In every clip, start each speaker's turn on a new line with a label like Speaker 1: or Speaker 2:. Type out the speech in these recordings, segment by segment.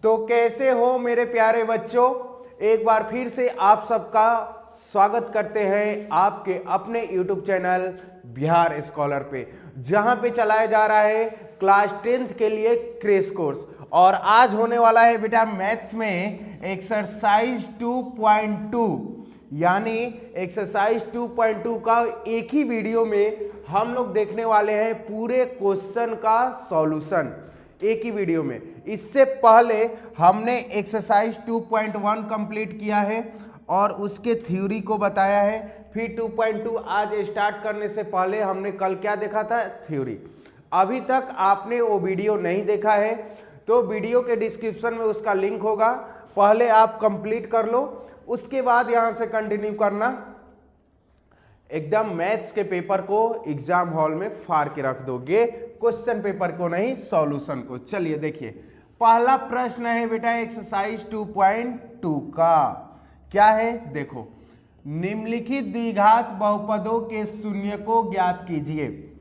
Speaker 1: तो कैसे हो मेरे प्यारे बच्चों, एक बार फिर से आप सबका स्वागत करते हैं आपके अपने YouTube चैनल बिहार स्कॉलर पे, जहां पे चलाया जा रहा है क्लास 10th के लिए क्रैश कोर्स। और आज होने वाला है बेटा मैथ्स में एक्सरसाइज 2.2, यानी एक्सरसाइज 2.2 का एक ही वीडियो में हम लोग देखने वाले हैं पूरे क्वेश्चन का सॉल्यूशन एक ही वीडियो में। इससे पहले हमने एक्सरसाइज 2.1 कंप्लीट किया है और उसके थ्योरी को बताया है। फिर 2.2 आज स्टार्ट करने से पहले हमने कल क्या देखा था, थ्योरी। अभी तक आपने वो वीडियो नहीं देखा है तो वीडियो के डिस्क्रिप्शन में उसका लिंक होगा, पहले आप कंप्लीट कर लो, उसके बाद यहां से कंटिन्यू करना। एकदम मैथ्स के पेपर को एग्जाम हॉल में फाड़ के रख दोगे, क्वेश्चन पेपर को नहीं, सॉल्यूशन को। चलिए देखिए, पहला प्रश्न है बेटा एक्सरसाइज 2.2 का। क्या है देखो, निम्नलिखित द्विघात बहुपदों के शून्य को ज्ञात कीजिए।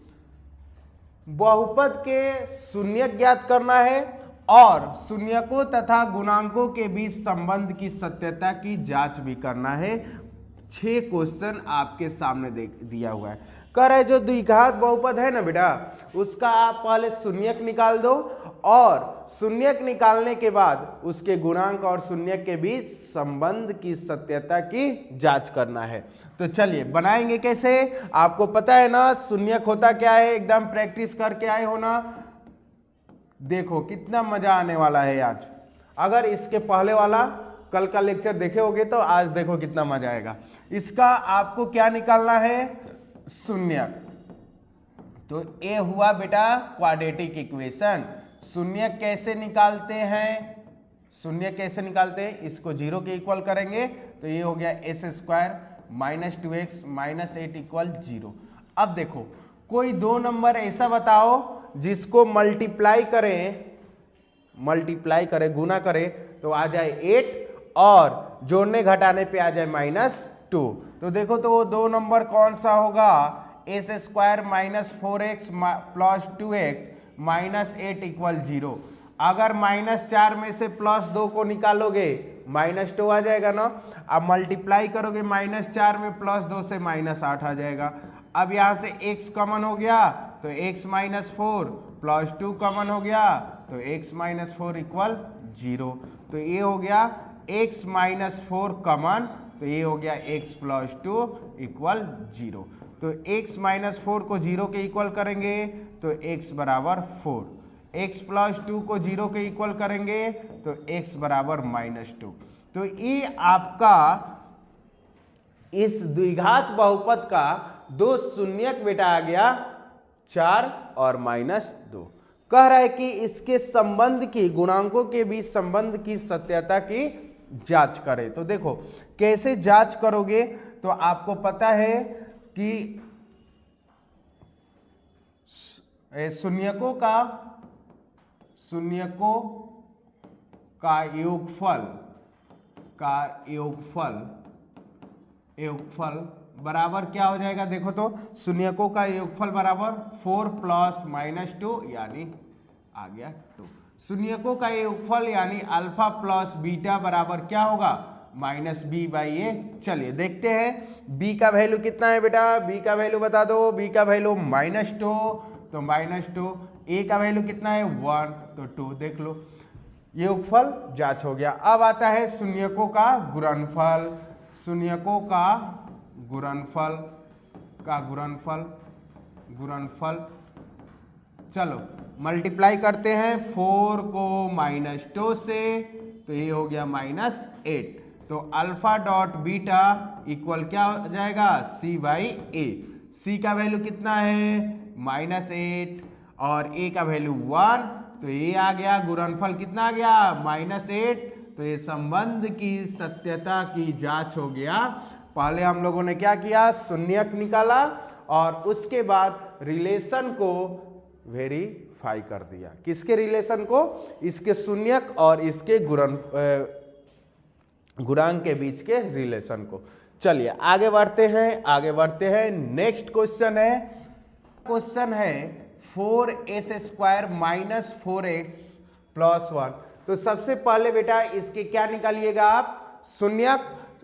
Speaker 1: बहुपद के शून्य ज्ञात करना है और शून्यकों तथा गुणांकों के बीच संबंध की सत्यता की जांच भी करना है। 6 क्वेश्चन आपके सामने दिया हुआ है। कह रहे जो द्विघात बहुपद है ना बेटा, उसका आप पहले शून्यक निकाल दो और शून्यक निकालने के बाद उसके गुणांक और शून्यक के बीच संबंध की सत्यता की जांच करना है। तो चलिए बनाएंगे कैसे, आपको पता है ना शून्यक होता क्या है, एकदम प्रैक्टिस करके आए हो ना। देखो कितना मजा आने वाला है आज। अगर इसके पहले वाला कल का लेक्चर देखे होगे तो आज देखो कितना मजा आएगा। इसका आपको क्या निकालना है, शून्यक। तो ये हुआ बेटा क्वाड्रेटिक इक्वेशन। शून्य कैसे निकालते हैं, शून्य कैसे निकालते हैं, इसको 0 के इक्वल करेंगे तो ये हो गया s² minus 2x minus 8 equal 0। अब देखो कोई दो नंबर ऐसा बताओ जिसको मल्टीप्लाई करें, गुना करें तो आ जाए 8 और जोड़ने घटाने पे आ जाए -2। तो देखो तो वो दो नंबर कौन सा होगा, s² minus 4x plus 2x minus 8 equal 0। अगर -4 में से +2 को निकालोगे -2 आ जाएगा ना। अब मल्टीप्लाई करोगे -4 में +2 से -8 आ जाएगा। अब यहाँ से x कॉमन हो गया तो x माइनस 4 प्लस 2 कॉमन हो गया तो x माइनस 4 इक्वल 0। तो ये हो गया x माइनस 4 कॉमन, तो ये हो गया x प्लस 2 इक्वल 0। तो x माइनस 4 को 0 के इक्वल करेंगे तो x बराबर 4, x प्लस 2 को 0 के इक्वल करेंगे तो x बराबर -2। तो ये आपका इस द्विघात बहुपद का दो शून्यक बेटा आ गया 4 और -2। कह रहा है कि इसके संबंध की, गुणांकों के बीच संबंध की सत्यता की जांच करें। तो देखो कैसे जांच करोगे, तो आपको पता है कि शून्यकों का योगफल बराबर क्या हो जाएगा, देखो तो शून्यकों का योगफल बराबर 4 प्लस -2 यानी आ गया 2। शून्यकों का योगफल यानी अल्फा प्लस बीटा बराबर क्या होगा, -b/a। चलिए देखते हैं b का वैल्यू कितना है बेटा, b का वैल्यू बता दो। b का वैल्यू -2 तो -2, a का वैल्यू कितना है 1 तो 2। देख लो योगफल जांच हो गया। अब आता है शून्यकों का गुणनफल। शून्यकों का गुणनफल चलो मल्टीप्लाई करते हैं 4 को -2 से तो ये हो गया -8। तो अल्फा डॉट बीटा इक्वल क्या हो जाएगा, c/a। c का वैल्यू कितना है -8 और a का वैल्यू 1, तो ये आ गया गुणनफल कितना आ गया -8। तो ये संबंध की सत्यता की जांच हो गया। पहले हम लोगों ने क्या किया, शून्यक निकाला और उसके बाद रिलेशन को वेरीफाई कर दिया। किसके रिलेशन को, इसके शून्यक और इसके गुणांक के बीच के रिलेशन को। चलिए आगे बढ़ते हैं। नेक्स्ट क्वेश्चन है 4s² माइनस 4x प्लस 1। तो सबसे पहले बेटा इसके क्या निकालिएगा आप, शून्यक,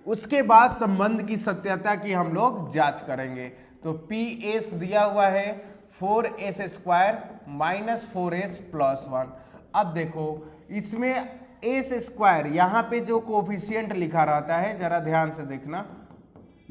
Speaker 1: उसके बाद संबंध की सत्यता की हम लोग जांच करेंगे। तो PS दिया हुआ है 4s square minus 4s plus 1। अब देखो इसमें एस स्क्वायर, यहाँ पे जो कोफिशियंट लिखा रहता है जरा ध्यान से देखना,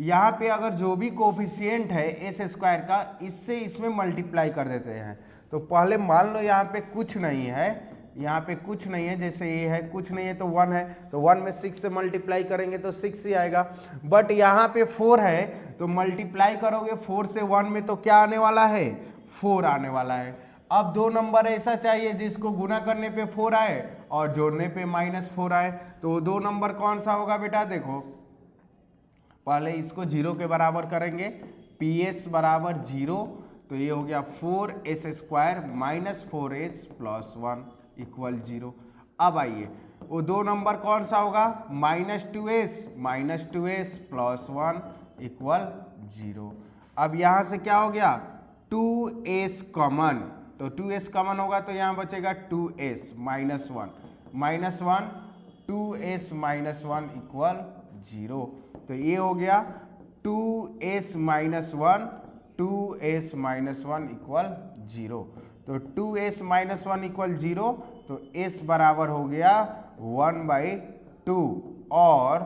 Speaker 1: यहाँ पे अगर जो भी कोफिशियंट है एस स्क्वायर का, इससे इसमें मल्टीप्लाई कर देते हैं। तो पहले मान लो यहाँ पे कुछ नहीं है, यहाँ पे कुछ नहीं है, जैसे ये है कुछ नहीं है तो 1 है, तो 1 में 6 से मल्टीप्लाई करेंगे तो 6 ही आएगा। बट यहाँ पे 4 है तो मल्टीप्लाई करोगे 4 से 1 में तो क्या आने वाला है, 4 आने वाला है। अब दो नंबर ऐसा चाहिए जिसको गुना करने पे 4 आए और जोड़ने पे -4 आए, तो दो नंबर कौन सा होगा बेटा, देखो पहले इसको 0 के बराबर करेंगे, PS बराबर 0, तो ये हो गया 4s square minus 4s plus 1 equal 0। अब आइए वो दो नंबर कौन सा होगा, -2s प्लस 1 इक्वल 0। अब यहाँ से क्या हो गया, 2s कॉमन, तो 2s कॉमन होगा तो यहाँ बचेगा 2s minus 1 2s minus 1 equal 0। तो ये हो गया 2s माइनस 1 इक्वल 0। तो 2s माइनस 1 इक्वल 0, तो s बराबर हो गया 1/2 और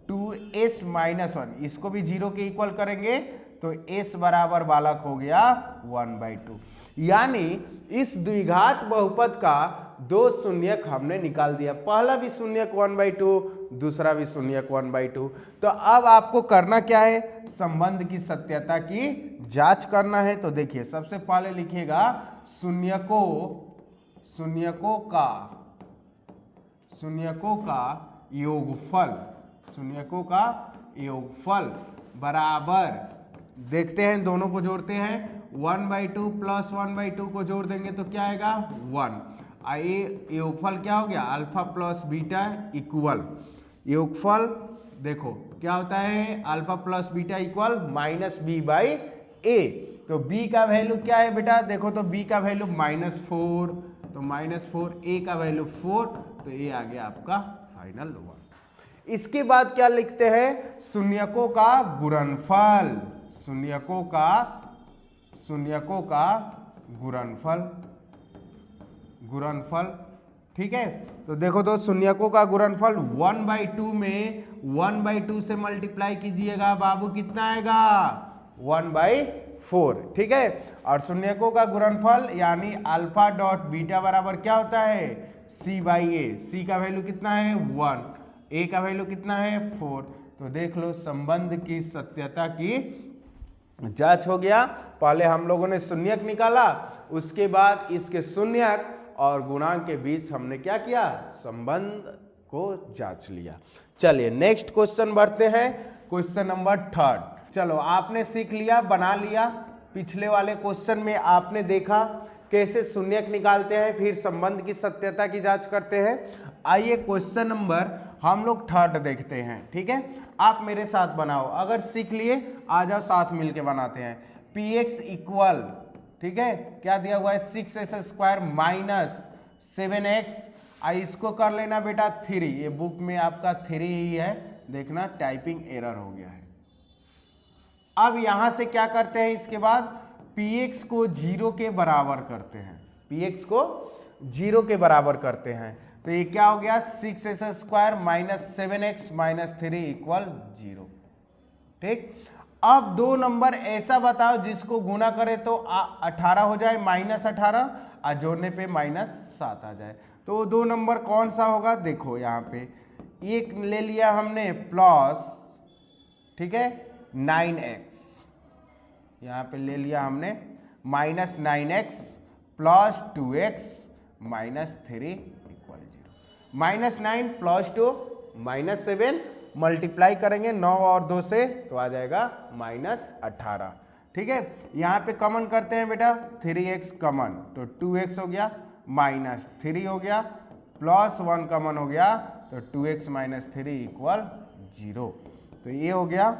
Speaker 1: 2s माइनस 1 इसको भी 0 के इक्वल करेंगे तो s बराबर बालक हो गया 1/2। यानी इस द्विघात बहुपद का दो शून्यक हमने निकाल दिया, पहला भी शून्यक 1/2, दूसरा भी शून्यक 1/2। तो अब आपको करना क्या है, संबंध की सत्यता की जांच करना है। तो देखिए सबसे पहले लिखिएगा शून्यकों का योगफल बराबर, देखते हैं दोनों को जोड़ते हैं, 1/2 प्लस 1/2 को जोड़ देंगे तो क्या आएगा 1। ये योगफल क्या हो गया, अल्फा प्लस बीटा इक्वल, योगफल देखो क्या होता है, alpha plus beta equal -b/a। तो b का वैल्यू क्या है बेटा, देखो तो b का वैल्यू -4, तो -4, a का वैल्यू 4, तो ये आ गया आपका फाइनल 1। इसके बाद क्या लिखते हैं, शून्यकों का गुणनफल, ठीक है। तो देखो तो शून्यकों का गुणनफल 1/2 में 1/2 से मल्टीप्लाई कीजिएगा बाबू, कितना आएगा 1/4, ठीक है। और शून्यकों का गुणनफल यानी अल्फा डॉट बीटा बराबर क्या होता है, c/a, c का वैल्यू कितना है 1, a का वैल्यू कितना है 4। तो देख लो संबंध की सत्यता की जांच हो गया। पहले हम लोगों ने शून्यक निकाला, उसके बाद इसके शून्यक और गुणांक के बीच हमने क्या किया, संबंध को जांच लिया। चलिए नेक्स्ट क्वेश्चन बढ़ते हैं, क्वेश्चन नंबर 3। चलो आपने सीख लिया, बना लिया, पिछले वाले क्वेश्चन में आपने देखा कैसे शून्यक निकालते हैं, फिर संबंध की सत्यता की जांच करते हैं। आइए क्वेश्चन नंबर हम लोग 3 देखते हैं, ठीक है। आप मेरे साथ बनाओ, अगर सीख लिए आ जाओ साथ मिलके बनाते हैं। px इक्वल, ठीक है, क्या दिया हुआ है 6s स्क्वायर माइनस 7x, इसको कर लेना बेटा 3, ये बुक में आपका 3 ही है, देखना टाइपिंग एरर हो गया है। अब यहां से क्या करते हैं, इसके बाद px को 0 के बराबर करते हैं, px को 0 के बराबर करते हैं, तो ये क्या हो गया 6s square minus 7x minus 3 equal 0, ठीक। अब दो नंबर ऐसा बताओ जिसको गुना करे तो 18 हो जाए, -18, और जोड़ने पे -7 आ जाए। तो दो नंबर कौन सा होगा, देखो यहाँ पे एक ले लिया हमने प्लस, ठीक है 9x, यहाँ पे ले लिया हमने -9x plus 2x minus 3 equal 0, -9 plus 2 -7 multiply करेंगे 9 और 2 से तो आ जाएगा -18, ठीक है। यहाँ पे कॉमन करते हैं बेटा 3x कॉमन, तो 2x हो गया, -3 हो गया, प्लस 1 कॉमन हो गया, तो 2x माइनस 3 इक्वल 0। तो ये हो गया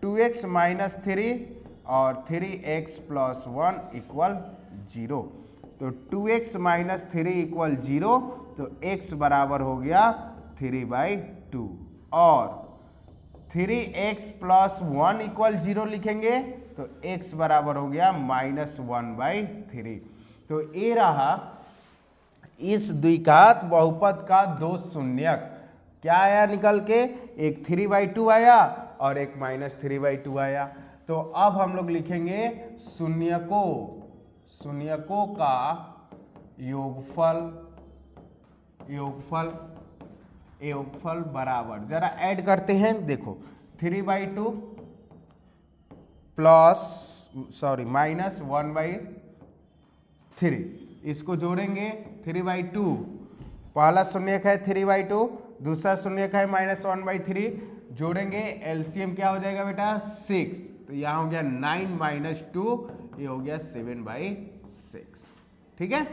Speaker 1: 2x माइनस 3 और 3x प्लस 1 इक्वल 0। तो 2x माइनस 3 इक्वल 0, तो x बराबर हो गया 3/2 और 3x प्लस 1 इक्वल 0 लिखेंगे तो x बराबर हो गया -1/3। तो ये रहा इस द्विघात बहुपद का दो शून्यक। क्या आया निकल के, एक 3/2 आया और एक -3/2 आया। तो अब हम लोग लिखेंगे शून्यकों का योगफल बराबर, जरा ऐड करते हैं। देखो 3/2 -1/3, इसको जोड़ेंगे 3/2, पहला शून्यक है 3/2, दूसरा शून्यक है -1/3, जोड़ेंगे एलसीएम क्या हो जाएगा बेटा 6, तो यहाँ हो गया 9 - 2, ये हो गया 7/6। ठीक है।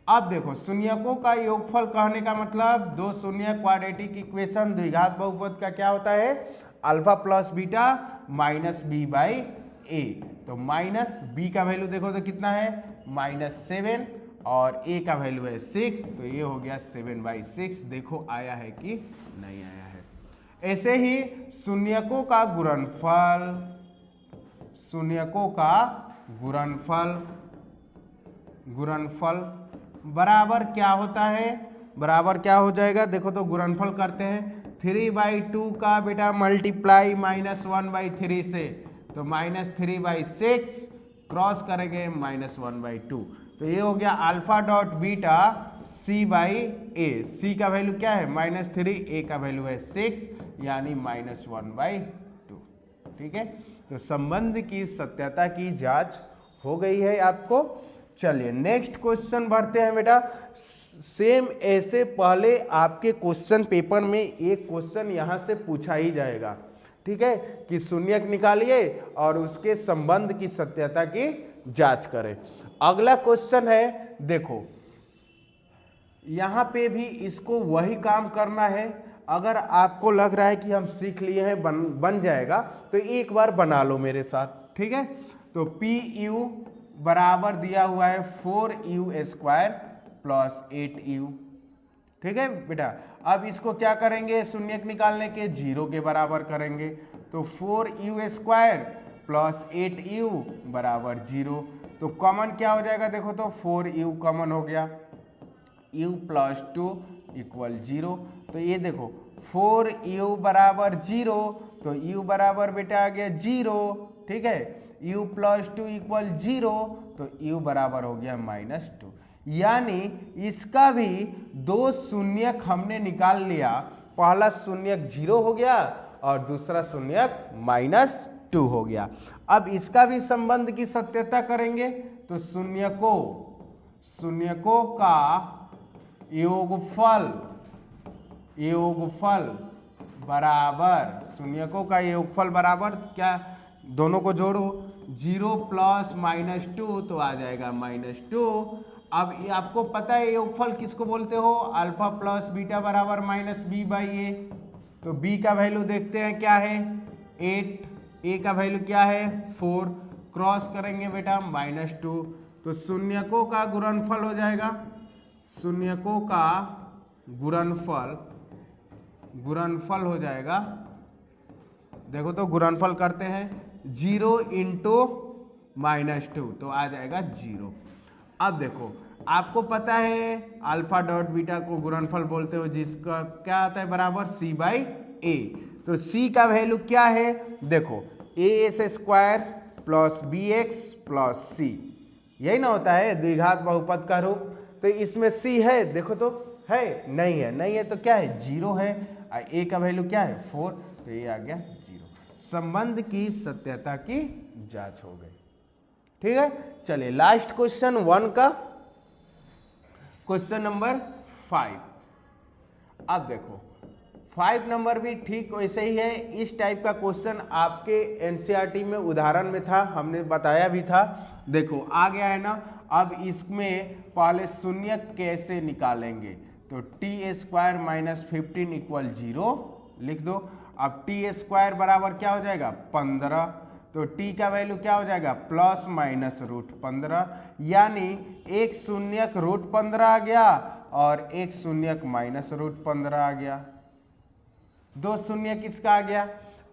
Speaker 1: अब देखो शून्यकों का योगफल कहने का मतलब दो शून्यक क्वाड्रेटिक इक्वेशन द्विघात बहुपद का क्या होता है, alpha plus beta minus b/a। तो माइनस b का वैल्यू देखो तो कितना है -7 और a का वैल्यू है 6, तो ये हो गया 7/6। देखो आया है कि नहीं आया है। ऐसे ही शून्यकों का गुणनफल बराबर क्या होता है, बराबर क्या हो जाएगा, देखो तो गुणनफल करते हैं 3/2 का बेटा मल्टीप्लाई -1/3 से, तो -3/6 क्रॉस करेंगे -1/2, तो ये हो गया alpha dot beta c/a। c का वैल्यू क्या है -3, a का वैल्यू है 6, यानी -1/2। ठीक है। तो संबंध की सत्यता की जांच हो गई है आपको। चलिए नेक्स्ट क्वेश्चन बढ़ते हैं बेटा। सेम ऐसे पहले आपके क्वेश्चन पेपर में एक क्वेश्चन यहां से पूछा ही जाएगा। ठीक है, कि शून्यक निकालिए और उसके संबंध की सत्यता की जांच करें। अगला क्वेश्चन है, देखो यहां पे भी इसको वही काम करना है। अगर आपको लग रहा है कि हम सीख लिए हैं, बन जाएगा, तो एक बार बना लो मेरे साथ। ठीक है। तो PU बराबर दिया हुआ है 4u² प्लस 8u। ठीक है बेटा। अब इसको क्या करेंगे, शून्यक निकालने के 0 के बराबर करेंगे, तो 4u² प्लस 8u बराबर 0। तो कॉमन क्या हो जाएगा, देखो तो 4u कॉमन हो गया, u प्लस 2 इक्वल 0। तो ये देखो 4u बराबर 0, तो u बराबर बेटा आ गया 0। ठीक है, u प्लस 2 इक्वल 0, तो u बराबर हो गया -2। यानी इसका भी दो शून्यक हमने निकाल लिया, पहला शून्यक 0 हो गया और दूसरा शून्यक -2 हो गया। अब इसका भी संबंध की सत्यता करेंगे, तो शून्यकों का योगफल बराबर, शून्यकों का योगफल बराबर क्या, दोनों को जोड़ो 0 प्लस -2, तो आ जाएगा -2। अब ये आपको पता है योगफल किसको बोलते हो, अल्फा प्लस बीटा बराबर -b/a। तो b का वैल्यू देखते हैं क्या है 8, a का वैल्यू क्या है 4, क्रॉस करेंगे बेटा -2, तो शून्यकों का गुणनफल हो जाएगा, शून्यकों का गुणनफल हो जाएगा। देखो तो गुणनफल करते हैं 0 × -2, तो आ जाएगा 0। अब देखो आपको पता है अल्फा डॉट बीटा को गुणनफल बोलते हो, जिसका क्या आता है बराबर c/a। तो c का वैल्यू क्या है, देखो as² plus bx plus c, यही ना होता है द्विघात बहुपद का रूप। तो इसमें c है, देखो तो है, नहीं है तो क्या है 0 है, a का वैल्यू क्या है 4, तो ये आ गया 0। संबंध की सत्यता की जांच हो गई। ठीक है। चलिए लास्ट क्वेश्चन 1 का क्वेश्चन नंबर 5। अब देखो 5 नंबर भी ठीक वैसे ही है। इस टाइप का क्वेश्चन आपके एनसीईआरटी में उदाहरण में था, हमने बताया भी था। देखो आ गया है ना। अब इसमें पहले शून्यक कैसे निकालेंगे, तो t² - 15 = 0 लिख दो। अब t² बराबर क्या हो जाएगा 15, तो t का वैल्यू क्या हो जाएगा प्लस माइनस √15, यानी एक शून्यक √15 आ गया और एक शून्यक माइनस √15 आ गया। दो शून्य किसका आ गया?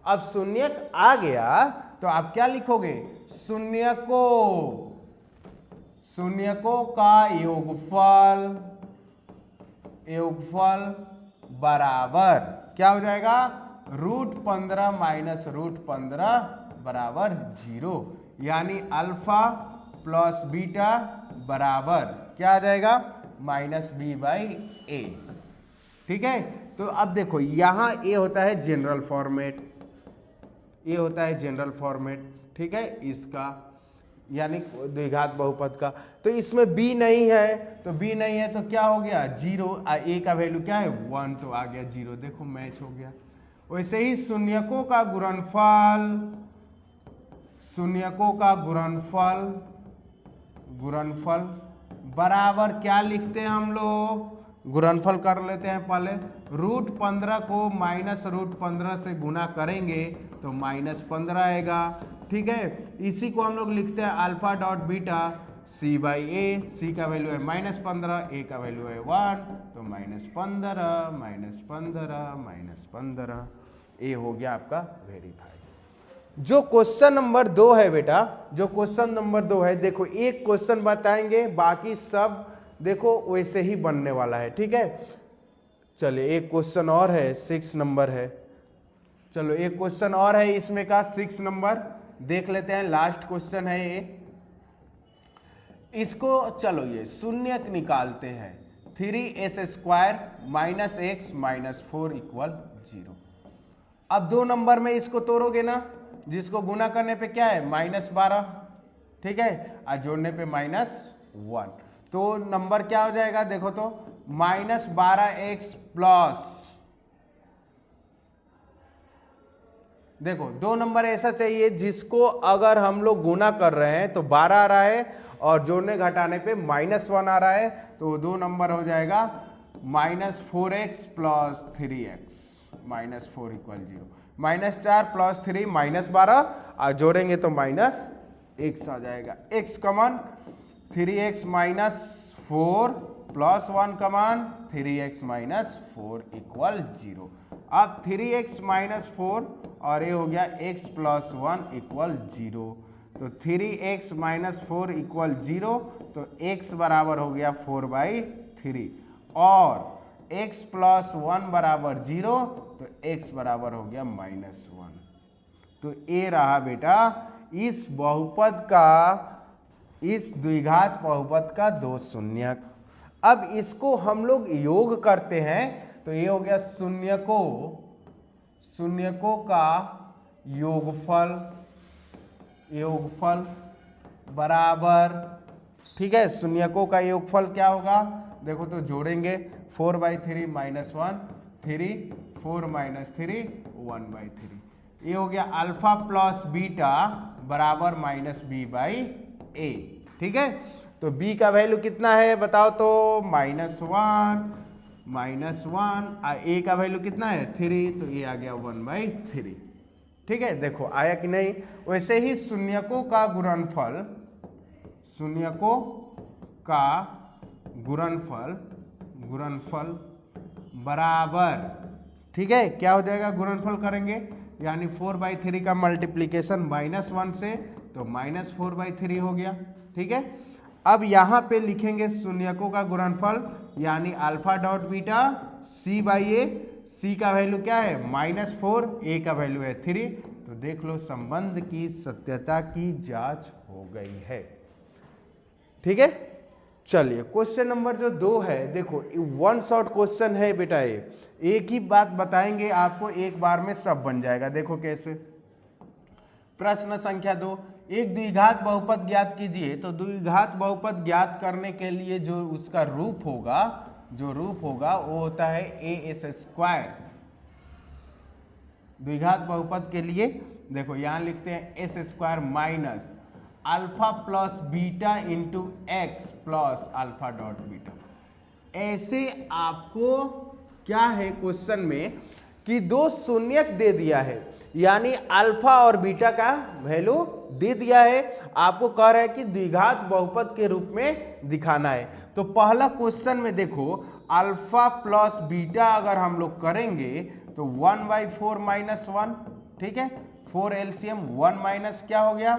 Speaker 1: अब शून्यक आ गया तो आप क्या लिखोगे? शून्यकों का योगफल बराबर क्या हो जाएगा? √15 माइनस √15 बराबर 0, यानी अल्फा प्लस बीटा बराबर क्या आ जाएगा? -b/a। ठीक है, तो अब देखो यहां ए होता है जनरल फॉर्मेट, ये होता है जनरल फॉर्मेट, ठीक है, इसका यानी द्विघात बहुपद का। तो इसमें b नहीं है, तो b नहीं है तो क्या हो गया? 0। a का वैल्यू क्या है? 1, तो आ गया 0। देखो मैच हो गया। वैसे ही शून्यकों का गुणनफल बराबर क्या लिखते हैं हम लोग? गुणनफल कर लेते हैं पहले। √15 को माइनस √15 से गुना करेंगे तो -15 आएगा। ठीक है, इसी को हम लोग लिखते हैं alpha dot beta c/a। c का वैल्यू है -15, a का वैल्यू है 1, तो -15 a हो गया आपका वेरीफाई। जो क्वेश्चन नंबर 2 है बेटा, जो क्वेश्चन नंबर 2 है, देखो एक क्वेश्चन बताएंगे, बाकी सब देखो वैसे ही बनने वाला है। ठीक है, चलिए एक क्वेश्चन और है, 6 नंबर है। चलो एक क्वेश्चन और है इसमें का 6 नंबर देख लेते हैं। लास्ट क्वेश्चन है ये, इसको चलो ये शून्यक निकालते हैं। 3s² - x - 4 = 0। अब 2 नंबर में इसको तोड़ोगे ना, जिसको गुना करने पे क्या है? -12, ठीक है, और जोड़ने पे -1, तो नंबर क्या हो जाएगा? देखो तो -12x प्लस, देखो 2 नंबर ऐसा चाहिए जिसको अगर हम लोग गुना कर रहे हैं तो 12 आ रहा है और जोड़ने घटाने पे -1 आ रहा है, तो 2 नंबर हो जाएगा -4x प्लस 3x -4 = 0। -4 प्लस 3 -12 और जोड़ेंगे तो -x आ जाएगा। x कमान 3x - 4 प्लस 1 कमान 3x - 4 = 0। अब 3x - 4 और ये हो गया x + 1 = 0, तो 3x - 4 = 0, तो x बराबर हो गया 4/3 और x + 1 बराबर 0, तो x बराबर हो गया -1। तो ये रहा बेटा इस बहुपद का, इस द्विघात बहुपद का 2 शून्यक। अब इसको हम लोग योग करते हैं तो ये हो गया शून्यकों का योगफल बराबर, ठीक है, शून्यकों का योगफल क्या होगा? देखो तो जोड़ेंगे 4/3 -1 3 4 - 3 1/3, ये हो गया अल्फा प्लस बीटा बराबर -b/a। ठीक है, तो b का वैल्यू कितना है बताओ तो? -1 a का वैल्यू कितना है? 3, तो ये आ गया 1/3। ठीक है, देखो आया कि नहीं? वैसे ही शून्यकों का गुणनफल बराबर, ठीक है, क्या हो जाएगा? गुणनफल करेंगे यानी 4/3 का मल्टीप्लीकेशन -1 से, तो -4/3 हो गया। ठीक है, अब यहां पे लिखेंगे शून्यकों का गुणनफल यानी alpha dot beta c/a। c का वैल्यू क्या है? -4, a का वैल्यू है 3, तो देख लो संबंध की सत्यता की जांच हो गई है। ठीक है, चलिए क्वेश्चन नंबर जो 2 है, देखो 1 शॉट क्वेश्चन है बेटा, ये एक ही बात बताएंगे आपको, एक बार में सब बन जाएगा। देखो कैसे। प्रश्न संख्या 2, एक द्विघात बहुपद ज्ञात कीजिए। तो द्विघात बहुपद ज्ञात करने के लिए जो उसका रूप होगा, वो होता है as²। द्विघात बहुपद के लिए देखो यहां लिखते हैं s² minus alpha plus beta into x plus alpha dot beta. ऐसे आपको क्या है क्वेश्चन में कि दो शून्यक दे दिया है, यानी अल्फा और बीटा का वैल्यू दे दिया है, आपको कह रहा है कि द्विघात बहुपद के रूप में दिखाना है। तो पहला क्वेश्चन में देखो अल्फा प्लस बीटा अगर हम लोग करेंगे तो 1/4 माइनस 1, ठीक है, 4 एलसीएम 1 माइनस क्या हो गया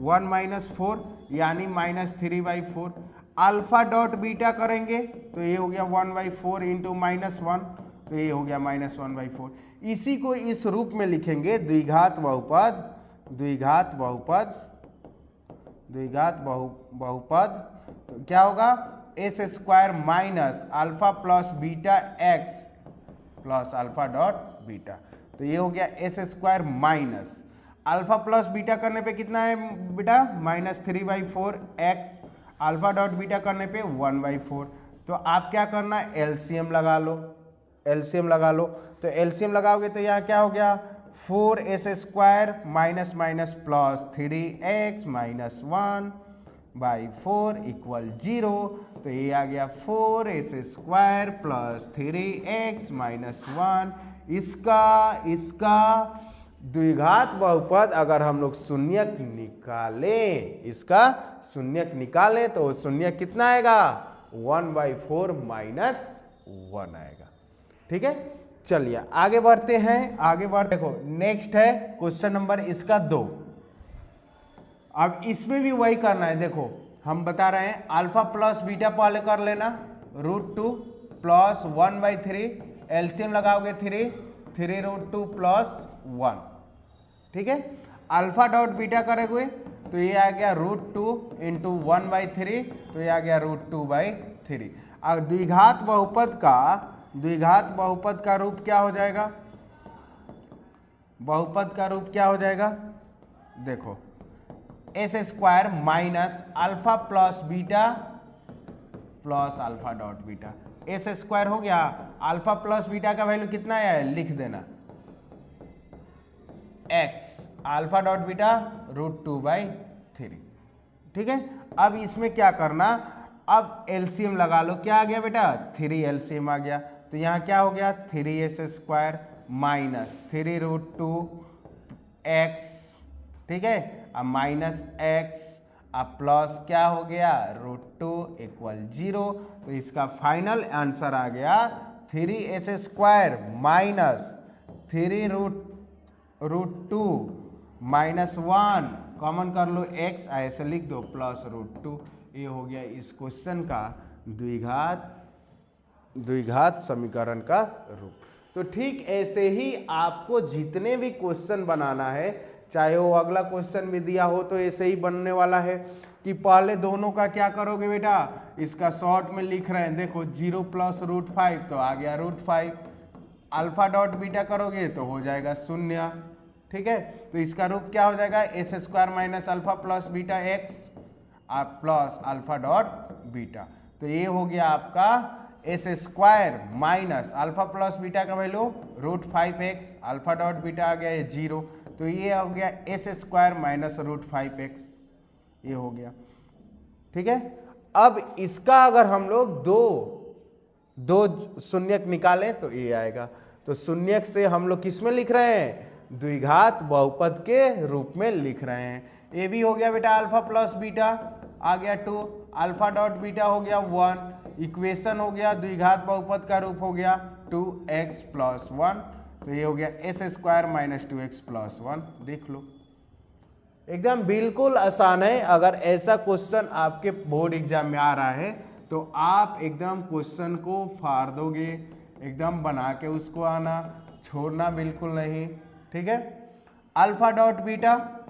Speaker 1: 1 माइनस 4 यानी -3/4। अल्फा डॉट बीटा करेंगे तो ये हो गया 1/4 इंटू -1, तो ये हो गया -1/4। इसी को इस रूप में लिखेंगे द्विघात बहुपद, द्विघात बहुपद, द्विघात बहुपद तो क्या होगा S square minus alpha plus beta x plus alpha dot beta, तो ये हो गया S square minus alpha plus beta करने पे कितना है बेटा -3/4 एक्स, अल्फा डॉट बीटा करने पे 1/4। तो आप क्या करना एलसीएम लगा लो, एलसीएम लगा लो। तो एलसीएम लगाओगे तो यहाँ क्या हो गया 4s square minus minus plus 3x minus 1/4 equal 0। तो ये आ गया 4s square plus 3x minus 1। इसका द्विघात बहुपद अगर हम लोग शून्यक निकालें, इसका शून्यक निकालें तो शून्यक कितना आएगा 1/4 माइनस 1 आएगा। ठीक है, चलिए आगे बढ़ते हैं, आगे बढ़ देखो नेक्स्ट है क्वेश्चन नंबर इसका 2। अब इसमें भी वही करना है, देखो हम बता रहे हैं अल्फा प्लस बीटा पहले कर लेना, √2 प्लस 1/3 एलसीएम लगाओगे 3√2 प्लस 1, ठीक है। अल्फा डॉट बीटा करेंगे तो ये आ गया √2 इंटू 1/3, तो ये आ गया √2/3। अब द्विघात बहुपद का रूप क्या हो जाएगा, बहुपद का रूप क्या हो जाएगा, देखो S square minus alpha plus beta plus alpha dot beta, S square हो गया, अल्फा प्लस बीटा का वैल्यू कितना है लिख देना x, अल्फा डॉट बीटा √2/3, ठीक है। अब इसमें क्या करना, अब एलसीएम लगा लो, क्या आ गया बेटा 3 एलसीएम आ गया, तो यहाँ क्या हो गया 3s स्क्वायर माइनस 3√2x, ठीक है, अब माइनस x, अब प्लस क्या हो गया √2 इक्वल 0। तो इसका फाइनल आंसर आ गया 3s square minus 3√2 minus 1, common कर लो x, ऐसे लिख दो प्लस √2। ये हो गया इस क्वेश्चन का द्विघात समीकरण का रूप। तो ठीक ऐसे ही आपको जितने भी क्वेश्चन बनाना है, चाहे वो अगला क्वेश्चन भी दिया हो तो ऐसे ही बनने वाला है कि पहले दोनों का क्या करोगे बेटा, इसका शॉर्ट में लिख रहे हैं, देखो 0 प्लस √5 तो आ गया √5, अल्फा डॉट बीटा करोगे तो हो जाएगा 0, ठीक है। तो इसका रूप क्या हो जाएगा s square minus alpha plus beta x plus alpha dot beta, तो ये हो गया आपका s square minus alpha plus beta का value √5x, alpha dot beta आ गया 0, तो ये हो गया एस स्क्वायर माइनस √5x, ये हो गया, ठीक है। अब इसका अगर हम लोग दो शून्यक निकालें तो ये आएगा, तो शून्यक से हम लोग किस में लिख रहे हैं, द्विघात बहुपद के रूप में लिख रहे हैं। ये भी हो गया बेटा अल्फा प्लस बीटा आ गया 2, अल्फा डॉट बीटा हो गया 1, इक्वेशन हो गया द्विघात बहुपद का रूप हो गया 2x प्लस 1, तो ये हो गया S square minus 2x plus 1। देख लो एकदम बिल्कुल आसान है। अगर ऐसा क्वेश्चन आपके बोर्ड एग्जाम में आ रहा है तो आप एकदम क्वेश्चन को फाड़ दोगे, एकदम बना के उसको आना, छोड़ना बिल्कुल नहीं, ठीक है। अल्फा डॉट बीटा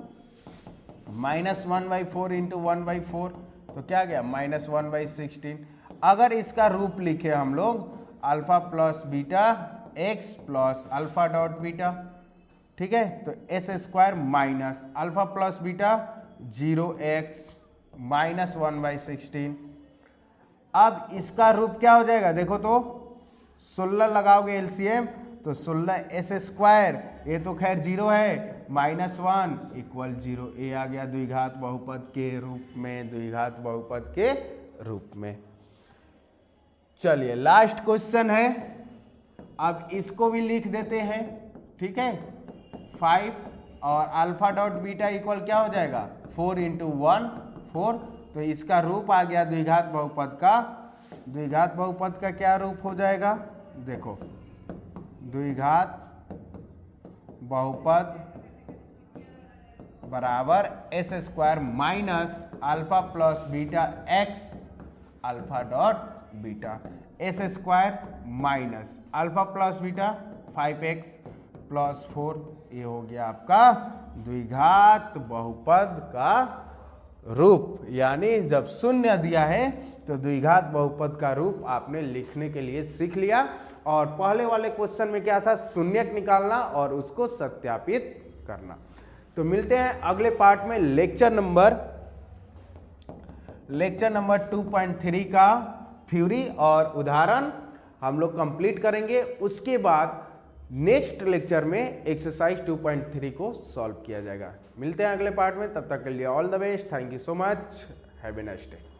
Speaker 1: -1/4 इंटू 1/4, तो क्या गया -1/16। अगर इसका रूप लिखे हम लोग alpha plus beta x plus alpha dot beta, ठीक है, तो S square minus alpha plus beta 0x -1/16। अब इसका रूप क्या हो जाएगा, देखो तो 16 लगाओगे एलसीएम तो 16s स्क्वायर, ये तो खैर 0 है, -1 इक्वल 0, ये आ गया द्विघात बहुपद के रूप में, द्विघात बहुपद के रूप में। चलिए लास्ट क्वेश्चन है अब इसको भी लिख देते हैं, ठीक है। 5 और अल्फा डॉट बीटा इक्वल क्या हो जाएगा 4 इंटू 1 4। तो इसका रूप आ गया द्विघात बहुपद का। द्विघात बहुपद का क्या रूप हो जाएगा, देखो द्विघात बहुपद बराबर S square minus alpha plus beta x alpha dot beta. S square minus alpha plus beta 5x plus 4, ये हो गया आपका द्विघात बहुपद का रूप। यानी जब शून्य दिया है तो द्विघात बहुपद का रूप आपने लिखने के लिए सीख लिया। और पहले वाले क्वेश्चन में क्या था, शून्यक निकालना और उसको सत्यापित करना। तो मिलते हैं अगले पार्ट में। लेक्चर नंबर 2.3 का थ्योरी और उदाहरण हम लोग कंप्लीट करेंगे। उसके बाद नेक्स्ट लेक्चर में एक्सरसाइज 2.3 को सॉल्व किया जाएगा। मिलते हैं अगले पार्ट में, तब तक के लिए all the best, thank you so much, have a nice day.